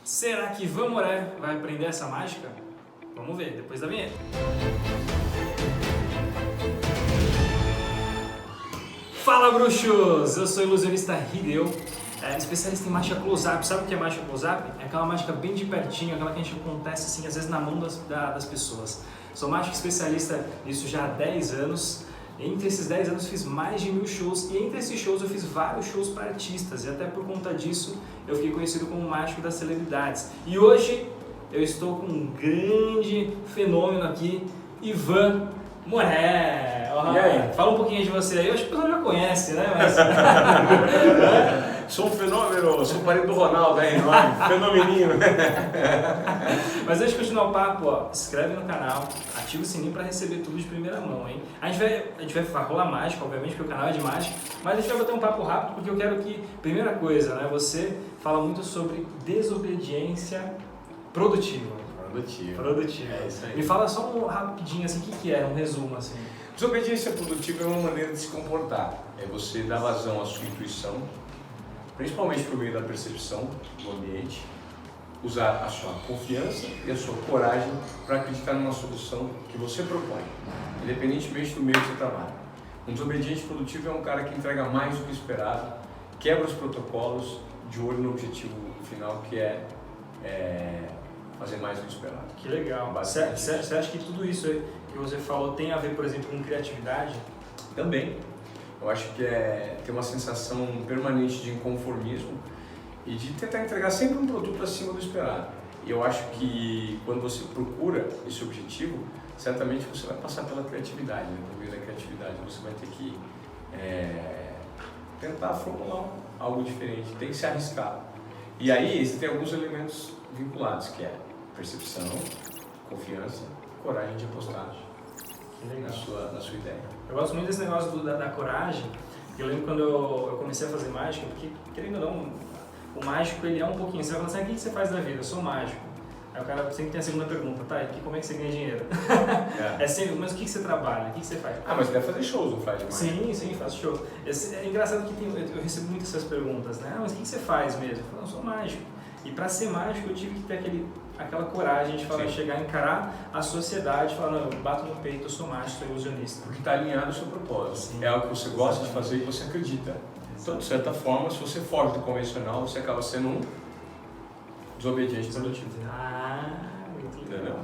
Será que Ivan Moré vai aprender essa mágica? Vamos ver, depois da vinheta. Fala, bruxos! Eu sou o ilusionista Hideo, especialista em mágica close-up. Sabe o que é mágica close-up? É aquela mágica bem de pertinho, aquela que a gente acontece assim, às vezes na mão das pessoas. Sou mágico especialista nisso já há 10 anos. Entre esses 10 anos fiz mais de 1000 shows e entre esses shows eu fiz vários shows para artistas e até por conta disso eu fiquei conhecido como mágico das celebridades. E hoje eu estou com um grande fenômeno aqui, Ivan Moré. E aí? Fala um pouquinho de você aí, eu acho que o pessoal já conhece, né? Mas... Sou um fenômeno, sou parente do Ronaldo, hein? Fenomeninho. Mas antes de continuar o papo, ó, se inscreve no canal, ativa o sininho para receber tudo de primeira mão, hein? A gente vai rolar mágica, obviamente, porque o canal é de mágica, mas a gente vai bater um papo rápido porque eu quero que, primeira coisa, né, você fala muito sobre desobediência produtiva. Produtiva. É isso aí. Me fala só rapidinho, assim, o que é, um resumo, assim. Desobediência produtiva é uma maneira de se comportar. É você dar vazão à sua intuição, principalmente por meio da percepção do ambiente, usar a sua confiança e a sua coragem para acreditar numa solução que você propõe, independentemente do meio que você trabalha. Um desobediente produtivo é um cara que entrega mais do que esperado, quebra os protocolos, de olho no objetivo final, que é fazer mais do que esperado. Que legal. Você acha que tudo isso que você falou tem a ver, por exemplo, com criatividade? Também. Eu acho que tem uma sensação permanente de inconformismo e de tentar entregar sempre um produto acima do esperado. E eu acho que quando você procura esse objetivo, certamente você vai passar pela criatividade, né? Por meio da criatividade você vai ter que tentar formular algo diferente, tem que se arriscar. E aí existem alguns elementos vinculados, que é percepção, confiança, coragem de apostar na sua ideia. Eu gosto muito desse negócio da coragem. Eu lembro quando eu comecei a fazer mágica, porque, querendo ou não, o mágico ele é um pouquinho. Você vai falar assim, o que você faz da vida? Eu sou mágico. Aí o cara sempre tem a segunda pergunta, tá? E como é que você ganha dinheiro? É sempre, mas o que você trabalha? O que você faz? Ah, mas você deve fazer shows, não faz demais? Sim, faço show. É engraçado que eu recebo muito essas perguntas, né? Ah, mas o que você faz mesmo? Eu falo, eu sou mágico. E para ser mágico eu tive que ter aquela coragem de falar, chegar, encarar a sociedade e falar, não, eu bato no peito, eu sou mágico, sou ilusionista. Porque está alinhado ao seu propósito. Sim. É algo que você gosta de fazer e você acredita. Então, de certa forma, se você foge do convencional, você acaba sendo um desobediente produtivo. Muito legal.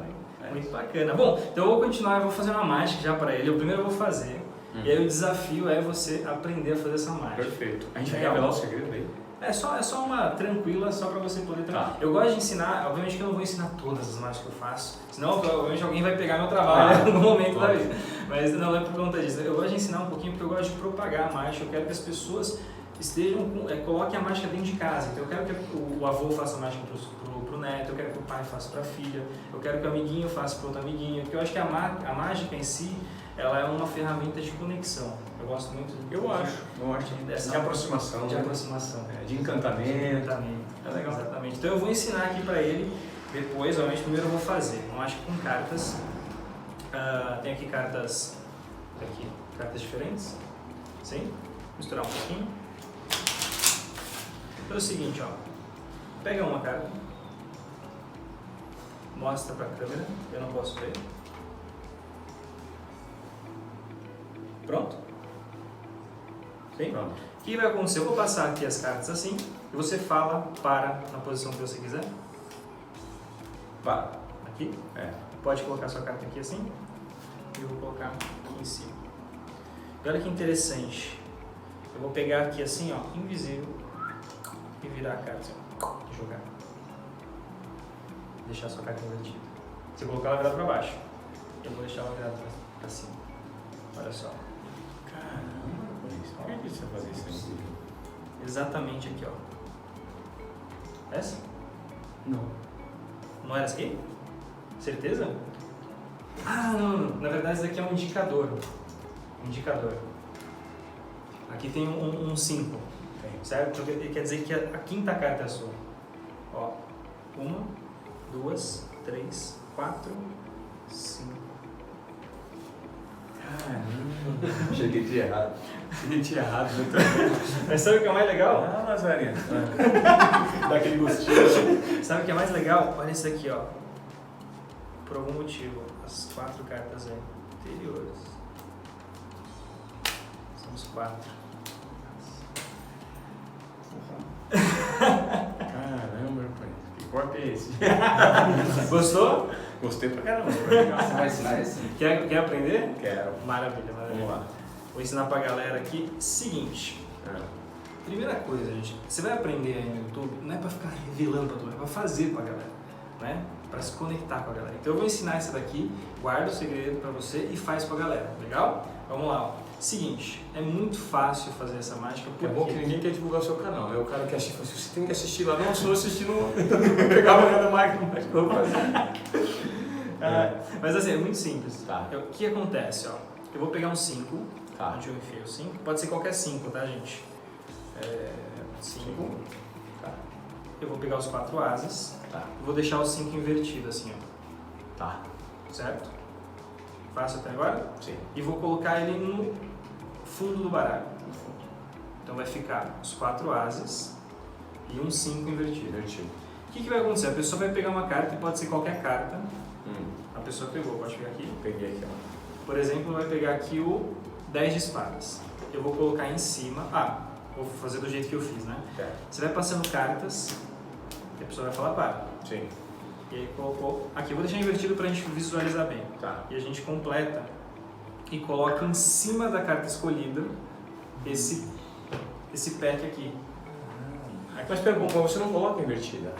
Muito bacana. Bom, então eu vou continuar, eu vou fazer uma mágica já para ele. Eu primeiro eu vou fazer. E aí o desafio é você aprender a fazer essa mágica. Perfeito. A gente vai revelar o segredo aí? É só uma tranquila, só para você poder treinar. Eu gosto de ensinar, obviamente que eu não vou ensinar todas as mágicas que eu faço, senão obviamente alguém vai pegar meu trabalho no momento da vida. Mas não é por conta disso. Eu gosto de ensinar um pouquinho porque eu gosto de propagar a mágica, eu quero que as pessoas coloquem a mágica dentro de casa. Então eu quero que o avô faça a mágica pro neto, eu quero que o pai faça para a filha, eu quero que o amiguinho faça para outro amiguinho, porque eu acho que a mágica em si, ela é uma ferramenta de conexão. Eu gosto muito de aproximação. De aproximação. De encantamento. É legal. Exatamente. Então eu vou ensinar aqui pra ele, depois, obviamente, primeiro eu vou fazer. Uma mágica com cartas. Tem aqui cartas diferentes. Sim? Misturar um pouquinho. Então é o seguinte, ó. Pega uma carta. Mostra pra câmera. Eu não posso ver. Pronto? Sim? Pronto. O que vai acontecer? Eu vou passar aqui as cartas assim e você fala para na posição que você quiser. Para. Aqui? Pode colocar sua carta aqui assim e eu vou colocar aqui em cima. E olha que interessante. Eu vou pegar aqui assim, ó, invisível e virar a carta assim, e jogar. Deixar a sua carta invertida. Você colocar ela virada para baixo. Eu vou deixar ela virada para cima. Olha só. Por que você vai fazer isso aí? Exatamente aqui, ó. Essa? Não. Não era essa aqui? Certeza? Ah, não. Na verdade, isso aqui é um indicador. Aqui tem um 5. Certo? Quer dizer que a quinta carta é a sua. Ó. 1, 2, 3, 4, 5. Cheguei de errado. Mas sabe o que é mais legal? Ah, Nazarinha. Dá aquele gostinho. Sabe o que é mais legal? Olha isso aqui, ó. Por algum motivo, as 4 cartas anteriores. São os 4. Caramba, pai. Que corte é esse? Gostou? Gostei pra caramba. Você vai ensinar esse? Quer aprender? Quero. Maravilha. Vamos lá. Vou ensinar pra galera aqui. Seguinte. Primeira coisa, gente. Você vai aprender aí no YouTube, não é pra ficar revelando pra todo mundo, é pra fazer pra galera, né? Pra se conectar com a galera. Então eu vou ensinar essa daqui, guarda o segredo pra você e faz com a galera, legal? Vamos lá, ó. Seguinte, é muito fácil fazer essa mágica porque... É bom que ninguém quer divulgar o seu canal, né? O cara que assiste, você tem que assistir lá. Não, sou assistindo, não pegava nada mais que eu vou fazer. Mas assim, é muito simples. Tá. O que acontece, ó? Eu vou pegar um 5, Tá. onde eu enfio o 5. Pode ser qualquer 5, tá, gente? 5. Tá. Eu vou pegar os 4 asas. Tá. Eu vou deixar o 5 invertido assim, ó. Tá. Certo? Fácil até agora? Sim. E vou colocar ele no fundo do baralho. Então vai ficar os 4 asas e um 5 invertido. Divertido. O que vai acontecer? A pessoa vai pegar uma carta e pode ser qualquer carta. A pessoa pegou, pode pegar aqui. Peguei aqui, ó. Por exemplo, vai pegar aqui o 10 de espadas. Eu vou colocar em cima. Vou fazer do jeito que eu fiz, né? Você vai passando cartas e a pessoa vai falar para. Sim. E aí colocou. Aqui, eu vou deixar invertido para a gente visualizar bem. Tá. E a gente completa e coloca em cima da carta escolhida esse pack aqui. Mas pergunta, você não coloca invertida?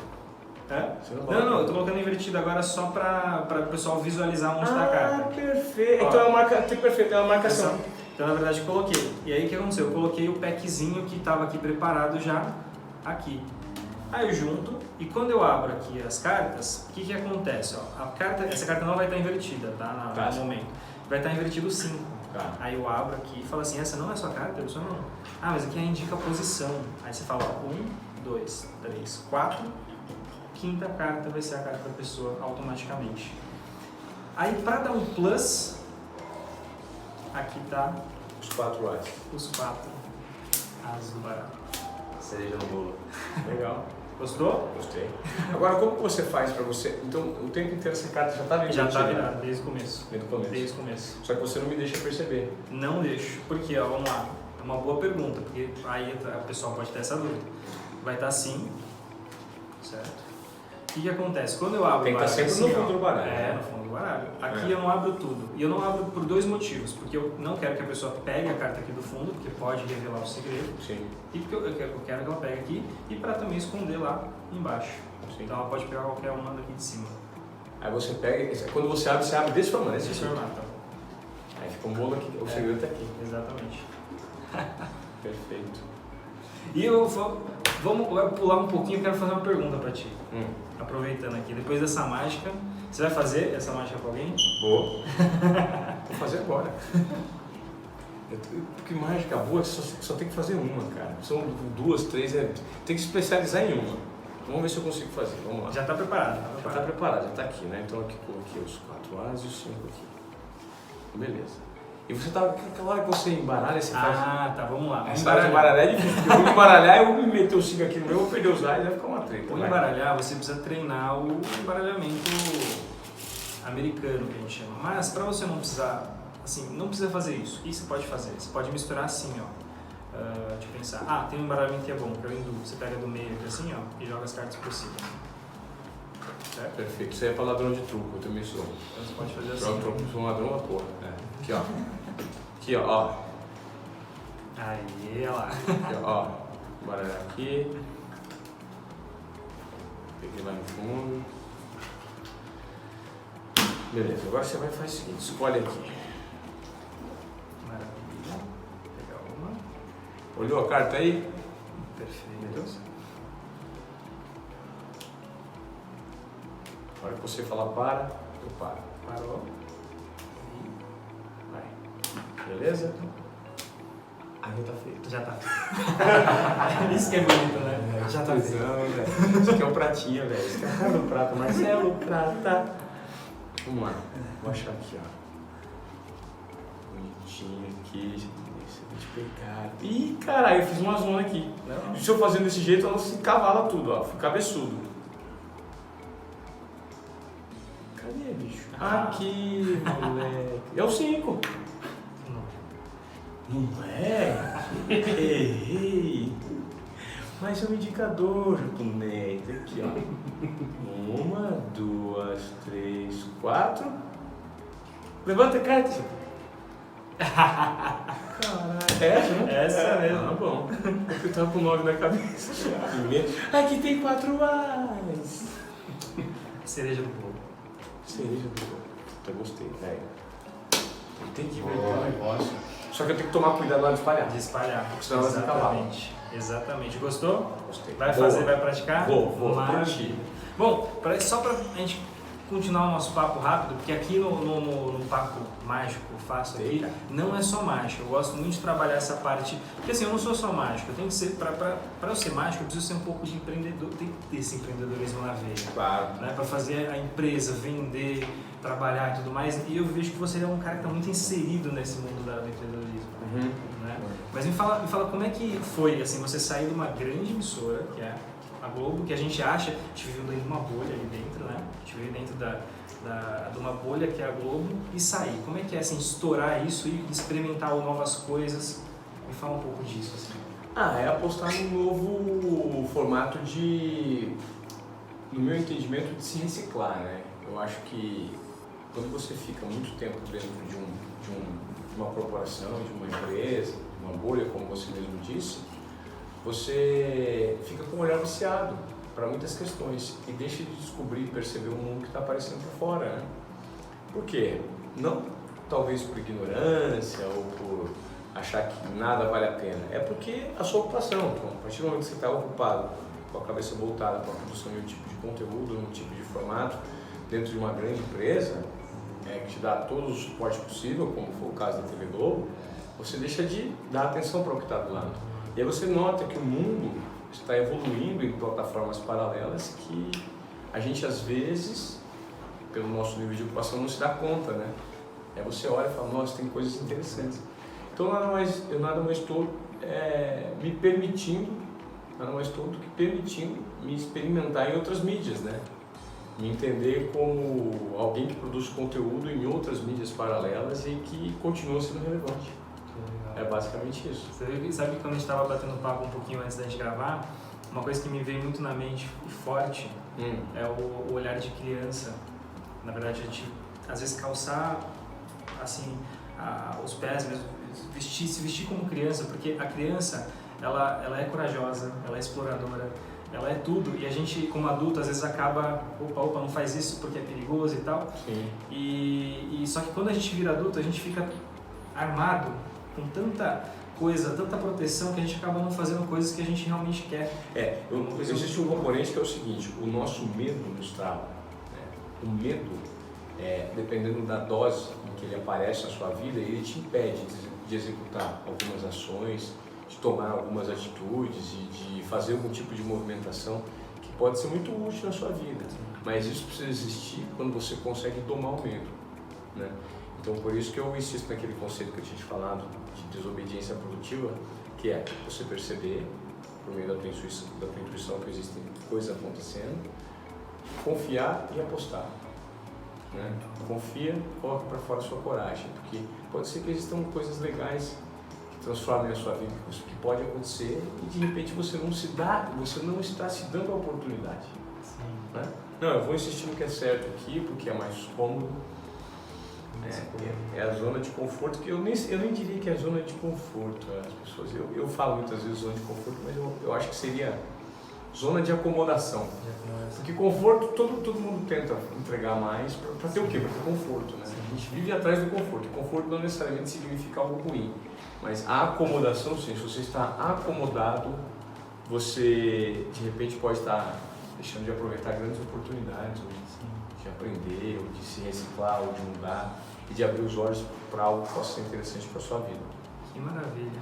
Você não coloca? Não, eu tô colocando invertido agora só para o pessoal visualizar onde está a carta. Perfeito. Ó. Então é uma perfeito, é uma marcação. Então, na verdade, eu coloquei. E aí, o que aconteceu? Eu coloquei o packzinho que estava aqui preparado já aqui. Aí eu junto e quando eu abro aqui as cartas, o que acontece? Ó, essa carta não vai estar invertida, tá? No momento. Vai estar invertido 5. Tá. Aí eu abro aqui e falo assim, essa não é a sua carta? Eu sou não. Mas aqui indica a posição. Aí você fala, ó, 1, 2, 3, 4. Quinta carta vai ser a carta da pessoa automaticamente. Aí para dar um plus, aqui tá Os 4 asas. os 4 asas do baralho. Cereja no bolo. Legal. Gostou? Gostei. Agora, como que você faz pra você... Então, o tempo inteiro essa carta já tá invertida? Já tá virado, desde o começo. Desde o começo. Desde o começo. Só que você não me deixa perceber. Não deixo. Por quê? Ó, vamos lá. É uma boa pergunta, porque aí o pessoal pode ter essa dúvida. Vai estar assim, certo? O que acontece? Quando eu abro Tem o que estar baralho sempre assim, no fundo do baralho. no fundo do baralho. Aqui eu não abro tudo. E eu não abro por 2 motivos. Porque eu não quero que a pessoa pegue a carta aqui do fundo, porque pode revelar o segredo. Sim. E porque eu quero que ela pegue aqui e para também esconder lá embaixo. Sim. Então ela pode pegar qualquer uma daqui de cima. Aí você pega... Quando você abre desse formato. Esse formato. Aí fica um bolo aqui. O segredo tá aqui. Exatamente. Perfeito. E vamos pular um pouquinho, eu quero fazer uma pergunta para ti. Aproveitando aqui, depois dessa mágica, você vai fazer essa mágica com alguém? Vou. Vou fazer agora. Porque mágica boa só tem que fazer uma, cara. São 2, 3, tem que se especializar em uma. Vamos ver se eu consigo fazer. Vamos lá. Já está preparado? Já está preparado, já está aqui, né? Então aqui coloquei os 4 asas e os 5 aqui. Beleza. E você tá. Aquela hora que você embaralha, você faz. Tá, vamos lá. Essa hora de embaralhar é difícil. Eu vou embaralhar, eu vou me meter o 5 aqui no meu, eu vou perder os asas e vai ficar uma treta. Para embaralhar, você precisa treinar o embaralhamento americano, que a gente chama. Mas para você não precisar, assim, não precisa fazer isso. O que você pode fazer? Você pode misturar assim, ó. Deixa eu pensar. Tem um embaralhamento que é bom, que é o hindu. Você pega do meio aqui assim, ó, e joga as cartas por cima. Certo? Perfeito. Isso aí é pra ladrão de truco, eu também sou. Então você pode fazer assim. Jogo truco, sou um ladrão à toa. Aqui, ó. Aqui, ó. Aí, olha lá. Aqui, ó. Embaralhar aqui. Peguei lá no fundo. Beleza, agora você vai fazer o seguinte, escolhe aqui. Maravilha. Vou pegar uma. Olhou a carta aí? Perfeito. Na hora que você falar para, eu paro. Parou. Vai. Beleza? Aí já tá feito. Já tá. Isso que é bonito, né? Já tá feito. Velho. Isso aqui é um pratinho, velho. Isso aqui é um prato. Marcelo, prata. Vamos lá. Vou achar aqui, ó. bonitinho aqui, deixa eu te pegar. Ih, caralho, eu fiz uma zona aqui. Não. Se eu fazendo desse jeito, ela se cavala tudo, ó, fica cabeçudo. Cadê, bicho? Aqui, moleque. É o 5. Não é? Errei. Mas é um indicador, japonês. Aqui, ó. 1, 2, 3, 4. Levanta a carta. Caralho. Essa, né? Essa mesmo. Ah, bom. Porque eu tava com 9 na cabeça. Aqui tem 4 A's. Cereja do bolo. Cereja do bolo. Eu gostei, velho. Tem que ver o negócio. Só que eu tenho que tomar cuidado na hora de espalhar. De espalhar. Senão elas encavam. Exatamente. Exatamente. Gostou? Gostei. Vai fazer, vai praticar? Vou. Maravilha. Bom, só pra gente continuar o nosso papo rápido, porque aqui no Papo Mágico que eu faço aqui, não é só mágica. Eu gosto muito de trabalhar essa parte, porque assim, eu não sou só mágico, eu tenho que ser, pra eu ser mágico, eu preciso ser um pouco de empreendedor, tem que ter esse empreendedorismo na veia. Claro. Né, para fazer a empresa, vender, trabalhar e tudo mais, e eu vejo que você é um cara que está muito inserido nesse mundo do empreendedorismo. Né? Mas me fala como é que foi, assim, você sair de uma grande emissora, que é a Globo, que a gente acha, a gente vive dentro de uma bolha ali dentro, né? A gente vive dentro de uma bolha que é a Globo, e sair. Como é que é, assim, estourar isso e experimentar novas coisas? Me fala um pouco disso, assim. É apostar num novo formato no meu entendimento, de se reciclar, né? Eu acho que quando você fica muito tempo dentro de uma corporação, de uma empresa, de uma bolha, como você mesmo disse, você fica com o olhar viciado para muitas questões e deixa de descobrir e perceber o mundo que está aparecendo por fora, né? Por quê? Não talvez por ignorância ou por achar que nada vale a pena, é porque a sua ocupação, então, a partir do momento que você está ocupado, com a cabeça voltada para a produção de um tipo de conteúdo, um tipo de formato, dentro de uma grande empresa, que te dá todo o suporte possível, como foi o caso da TV Globo, você deixa de dar atenção para o que está do lado. E aí você nota que o mundo está evoluindo em plataformas paralelas que a gente, às vezes, pelo nosso nível de ocupação, não se dá conta, né? Aí você olha e fala, nossa, tem coisas interessantes. Então eu nada mais estou me permitindo, nada mais estou do que permitindo me experimentar em outras mídias, né? Me entender como alguém que produz conteúdo em outras mídias paralelas e que continua sendo relevante. É basicamente isso. Você sabe que quando a gente estava batendo papo um pouquinho antes da gente gravar, uma coisa que me veio muito na mente e forte é o olhar de criança. Na verdade, a gente às vezes calçar assim os pés mesmo, se vestir como criança, porque a criança ela é corajosa, ela é exploradora, ela é tudo, e a gente como adulto às vezes acaba, opa, não faz isso porque é perigoso e tal. Sim. E só que quando a gente vira adulto, a gente fica armado com tanta coisa, tanta proteção, que a gente acaba não fazendo coisas que a gente realmente quer. Existe um componente que é o seguinte, o nosso medo nos trava. Né? O medo, dependendo da dose em que ele aparece na sua vida, ele te impede de executar algumas ações, de tomar algumas atitudes e de fazer algum tipo de movimentação que pode ser muito útil na sua vida. Mas isso precisa existir quando você consegue domar o medo. Né? Então, por isso que eu insisto naquele conceito que eu tinha te falado de desobediência produtiva, que é você perceber, por meio da tua intuição que existem coisas acontecendo, confiar e apostar. Né? Confia, coloca para fora a sua coragem, porque pode ser que existam coisas legais que transformem a sua vida, que pode acontecer e de repente você não está se dando a oportunidade. Né? Não, eu vou insistir no que é certo aqui, porque é mais cômodo. É a zona de conforto, que eu nem diria que é a zona de conforto. As pessoas, eu falo muitas vezes zona de conforto, mas eu acho que seria zona de acomodação. Porque conforto, todo mundo tenta entregar mais para ter o quê? Para ter conforto, né? A gente vive atrás do conforto. O conforto não necessariamente significa algo ruim, mas a acomodação, sim. Se você está acomodado, você de repente pode estar deixando de aproveitar grandes oportunidades, de aprender, ou de se reciclar, ou de mudar, e de abrir os olhos para algo que possa ser interessante para a sua vida. Que maravilha!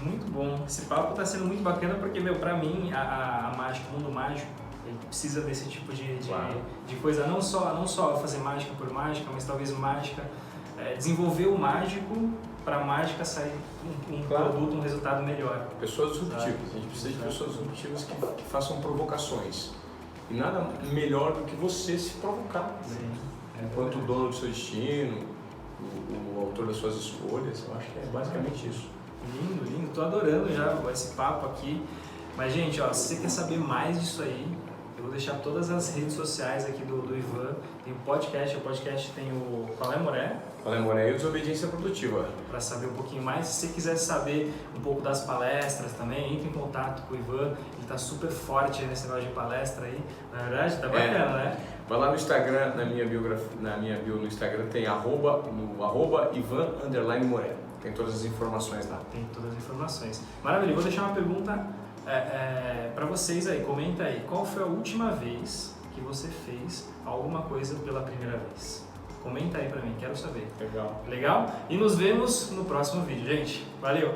Muito bom! Esse papo está sendo muito bacana porque, para mim, a mágica, o mundo mágico, ele precisa desse tipo de coisa, não só fazer mágica por mágica, mas talvez mágica desenvolver o mágico para a mágica sair um Claro. produto, um resultado melhor. Pessoas disruptivas. A gente precisa de pessoas disruptivas que façam provocações. E nada melhor do que você se provocar. Sim. Enquanto dono do seu destino, o autor das suas escolhas, eu acho que é basicamente isso. Lindo, lindo. Tô adorando já esse papo aqui. Mas, gente, ó, se você quer saber mais disso aí, eu vou deixar todas as redes sociais aqui do Ivan. Tem o podcast tem o Qual é Moré? Qual é, Moré? E Desobediência Produtiva. Para saber um pouquinho mais. Se você quiser saber um pouco das palestras também, entre em contato com o Ivan. Ele está super forte nesse negócio de palestra aí. Na verdade, tá bacana, né? Vai lá no Instagram, na minha bio no Instagram tem @Ivan_Moré. Tem todas as informações lá. Tem todas as informações. Maravilha, eu vou deixar uma pergunta para vocês aí. Comenta aí, qual foi a última vez que você fez alguma coisa pela primeira vez? Comenta aí pra mim, quero saber. Legal. Legal? E nos vemos no próximo vídeo, gente. Valeu!